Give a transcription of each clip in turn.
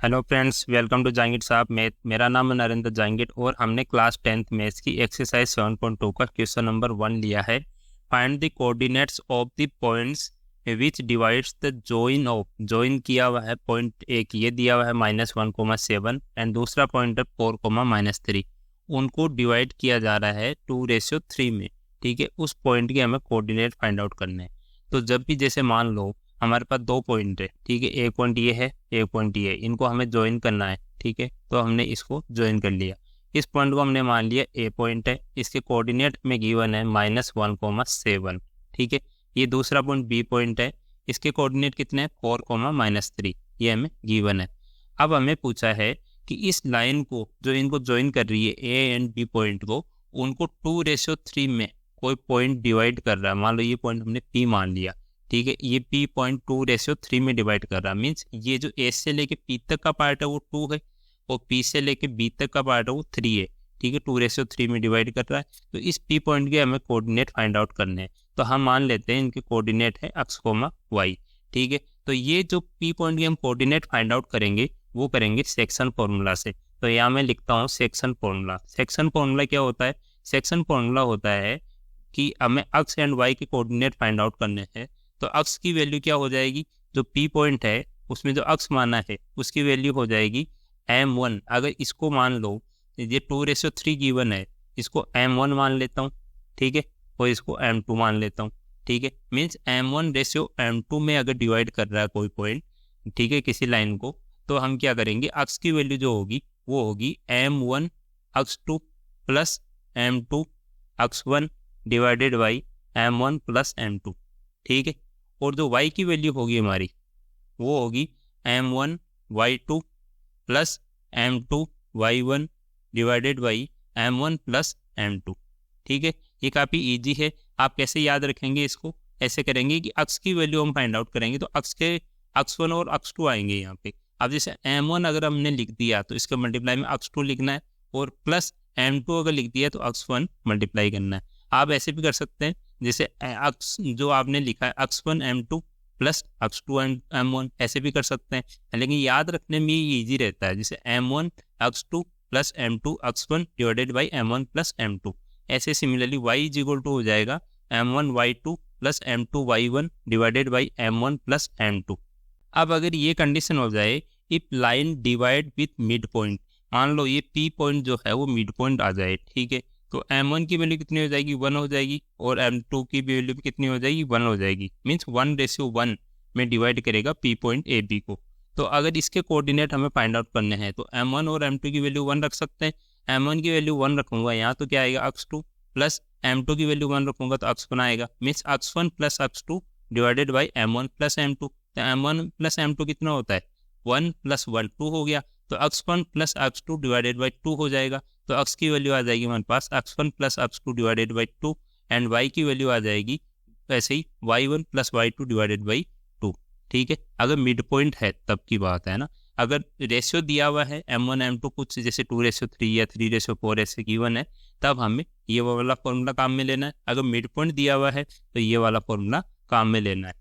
Hello friends, welcome to Jahangir Sahab math. मेरा नाम है नरेंद्र जहांगीर और हमने क्लास 10th मैथ्स की एक्सरसाइज 7.2 का क्वेश्चन नंबर 1 लिया है। Find the coordinates of the points which divides the join किया हुआ है पॉइंट एक ये दिया हुआ है -1,7 एंड दूसरा पॉइंट है 4,-3। उनको डिवाइड किया जा रहा है 2:3 में। ठीक है, उस पॉइंट के हमें कोऑर्डिनेट फाइंड आउट करने हैं। तो जब भी जैसे मान लो हमारे पास दो पॉइंट है, ठीक है, एक पॉइंट ये है, एक पॉइंट ये है, इनको हमें ज्वाइन करना है। ठीक है, तो हमने इसको ज्वाइन कर लिया। इस पॉइंट को हमने मान लिया ए पॉइंट है, इसके कोऑर्डिनेट में गिवन है -1,7। ठीक है, ये दूसरा पॉइंट बी पॉइंट है, इसके कोऑर्डिनेट कितने हैं 4,-3, ये हमें गिवन है। अब हमें पूछा है कि इस लाइन को जो इनको ज्वाइन कर रही है ए एंड बी पॉइंट को, उनको 2:3 में कोई पॉइंट डिवाइड कर रहा है। मान लो ये पॉइंट हमने पी मान लिया, ठीक है, ये पी पॉइंट 2:3 में डिवाइड कर रहा है। मीन्स ये जो ए से लेके पी तक का पार्ट है वो 2 है और पी से लेके बी तक का पार्ट है वो 3 है। ठीक है, 2:3 में डिवाइड कर रहा है। तो इस पी पॉइंट के हमें कोऑर्डिनेट फाइंड आउट करने हैं। तो हम मान लेते हैं इनके कोऑर्डिनेट है x, y। ठीक है, तो ये जो पी पॉइंट के हम कोऑर्डिनेट फाइंड आउट करेंगे वो करेंगे सेक्शन फॉर्मूला से। तो यहाँ मैं लिखता हूँ सेक्शन फॉर्मूला। सेक्शन फॉर्मूला क्या होता है? सेक्शन फॉर्मूला होता है कि हमें x एंड y के कोऑर्डिनेट फाइंड आउट करने हैं। तो x की वैल्यू क्या हो जाएगी? जो p पॉइंट है उसमें जो x माना है उसकी वैल्यू हो जाएगी m1। अगर इसको मान लो ये 2:3 गिवन है, इसको m1 मान लेता हूँ, ठीक है, और इसको m2 मान लेता हूँ। ठीक है, मीन्स m1:m2 में अगर डिवाइड कर रहा है कोई पॉइंट, ठीक है, किसी लाइन को, तो हम क्या करेंगे, x की वैल्यू जो होगी वो होगी m1 x2 plus m2 x1 divided by m1 plus m2। ठीक है, और जो y की वैल्यू होगी हमारी वो होगी m1 y2 plus m2 y1 divided by m1 plus m2। ठीक है, ये काफ़ी इजी है। आप कैसे याद रखेंगे इसको? ऐसे करेंगे कि x की वैल्यू हम फाइंड आउट करेंगे तो x के x1 और x2 आएंगे यहाँ पे। अब जैसे m1 अगर हमने लिख दिया तो इसका मल्टीप्लाई में x2 लिखना है, और प्लस m2 अगर लिख दिया तो x1 मल्टीप्लाई करना है। आप ऐसे भी कर सकते हैं, जैसे x जो आपने लिखा है x1 m2 plus x2 m1, ऐसे भी कर सकते हैं। लेकिन याद रखने में ये ईजी रहता है, जैसे m1 x2 plus m2 x1 divided by m1 plus m2। ऐसे similarly y is equal to हो जाएगा m1 y2 plus m2 y1 divided by m1 plus m2। अब अगर ये कंडीशन हो जाए, if line divide with mid point, मान लो ये p पॉइंट जो है वो मिड पॉइंट आ जाए, ठीक है, तो m1 की वैल्यू कितनी हो जाएगी? 1 हो जाएगी, और m2 की वैल्यू भी कितनी हो जाएगी? 1 हो जाएगी। मीन्स 1:1 में डिवाइड करेगा p पॉइंट ए बी को। तो अगर इसके कोऑर्डिनेट हमें फाइंड आउट करने हैं तो m1 और m2 की वैल्यू 1 रख सकते हैं। m1 की वैल्यू 1 रखूंगा यहाँ, तो क्या आएगा x2 प्लस m2 की वैल्यू 1 रखूंगा तो x1 आएगा। Means x1 plus x2 divided by m1 plus m2। तो m1 प्लस m2 कितना होता है? 1 प्लस 1 2 हो गया, तो x1 plus x2 divided by 2 हो जाएगा। तो x की वैल्यू आ जाएगी हमारे पास x1 plus x2 divided by 2, and y की वैल्यू आ जाएगी वैसे ही y1 plus y2 divided by 2। ठीक है, अगर मिड पॉइंट है तब की बात है ना। अगर रेशियो दिया हुआ है m1 m2 कुछ जैसे 2:3 या 3:4 ऐसे गिवन है, तब हमें ये वाला फॉर्मूला काम में लेना है। अगर मिड पॉइंट दिया हुआ है तो ये वाला फॉर्मूला काम में लेना है।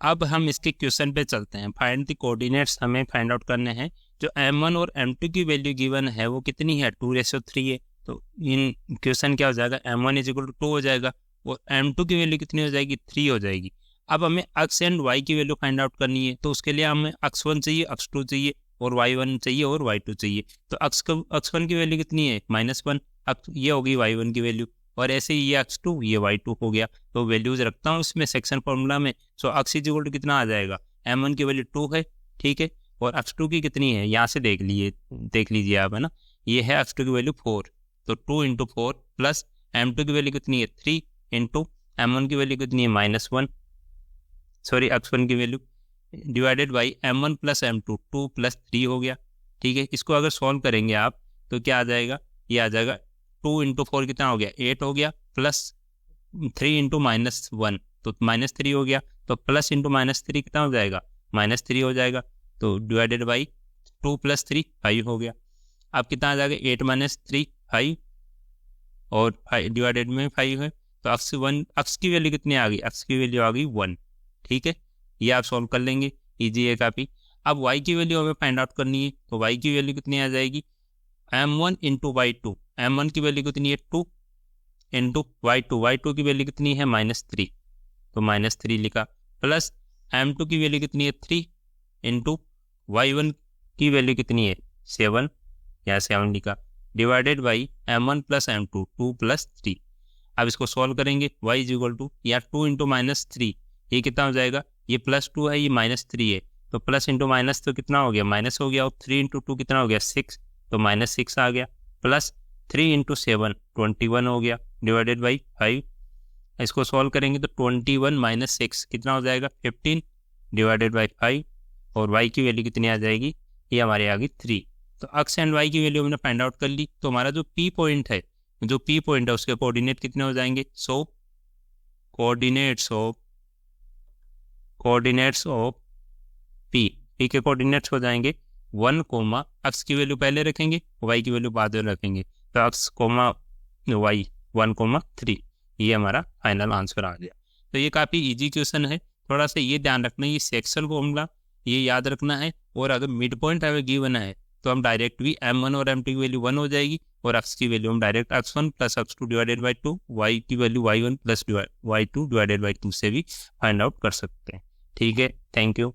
अब हम इसके क्वेश्चन पे चलते हैं। फाइंड द कोऑर्डिनेट्स हमें फाइंड आउट करने हैं। जो m1 और m2 की वैल्यू गिवन है वो कितनी है? 2:3 है। तो इन क्वेश्चन क्या हो जाएगा? m1 इज इक्वल टू 2 हो जाएगा, और m2 की वैल्यू कितनी हो जाएगी? 3 हो जाएगी। अब हमें x एंड y की वैल्यू फाइंड आउट करनी है, तो उसके लिए हमें x1 चाहिए, x2 चाहिए, और y1 चाहिए और y2 चाहिए। तो x1 की वैल्यू कितनी है? -1, ये होगी y1 की वैल्यू, और ऐसे ही ये x2 ये y2 हो गया। तो वैल्यूज रखता हूँ इसमें सेक्शन फॉर्मूला में। सो x इज इक्वल टू कितना आ जाएगा? m1 की वैल्यू 2 है, ठीक है, और x2 की कितनी है? यहाँ से देख लीजिए आप, है ना, ये है x2 की वैल्यू 4, तो 2 × 4 प्लस m2 की वैल्यू कितनी है? 3 इंटू m1 की वैल्यू कितनी है? -1, सॉरी x1 की value, divided by m1 plus m2, 2 + 3 हो गया। ठीक है, इसको अगर सॉल्व करेंगे आप तो क्या आ जाएगा? ये आ जाएगा 2 × 4 कितना हो गया? 8 हो गया, प्लस 3 × -1 तो -3 हो गया, तो प्लस इंटू -3 कितना हो जाएगा? -3 हो जाएगा। तो डिवाइडेड बाई 2 + 3 5 हो गया। अब कितना आ जाएगा? 8 - 3 5, और 5 डिवाइडेड में 5 है, तो x की वैल्यू कितनी आ गई? x की वैल्यू आ गई 1। ठीक है, ये आप सॉल्व कर लेंगे, ईजी है काफ़ी। अब y की वैल्यू हमें फाइंड आउट करनी है, तो y की वैल्यू कितनी आ जाएगी, m1 इंटू y2, m1 की वैल्यू कितनी है 2 इंटू y2 की वैल्यू कितनी है -3, तो -3 लिखा, प्लस m2 की वैल्यू कितनी है 3 इंटू y1 की वैल्यू कितनी है 7, या 7 लिखा, divided by m1 plus m2, 2 plus 3। अब इसको सॉल्व करेंगे, y इज इक्वल टू, या 2 इंटू -3, ये कितना हो जाएगा, ये +2 है, ये -3 है, तो प्लस इंटू माइनस तो कितना हो गया, माइनस हो गया, और 3 इंटू 2 कितना हो गया 6, तो -6 आ गया, प्लस 3 इंटू 7 21 हो गया, डिवाइडेड बाई 5। इसको सॉल्व करेंगे तो 21 माइनस 6 कितना हो जाएगा 15, डिवाइडेड बाई 5, और y की वैल्यू कितनी आ जाएगी, ये हमारे आ गई 3। तो x एंड y की वैल्यू हमने फाइंड आउट कर ली। तो हमारा जो p पॉइंट है, उसके कोऑर्डिनेट कितने हो जाएंगे, सो कोऑर्डिनेट्स ऑफ p के कोऑर्डिनेट्स हो जाएंगे 1, x की वैल्यू पहले रखेंगे, y की वैल्यू बाद में रखेंगे, तो x, y 1, 3, ये हमारा फाइनल आंसर आ गया। तो ये काफ़ी इजी क्वेश्चन है, थोड़ा सा ये ध्यान रखना है, ये सेक्शन फॉर्मूला ये याद रखना है, और अगर मिड पॉइंट हमें गिवन है तो हम डायरेक्ट भी m1 और m2 की वैल्यू 1 हो जाएगी, और x की वैल्यू हम direct x1 plus x2 divided by 2, y की value y1 plus y2 divided by 2 से भी फाइंड आउट कर सकते हैं। ठीक है, थैंक यू।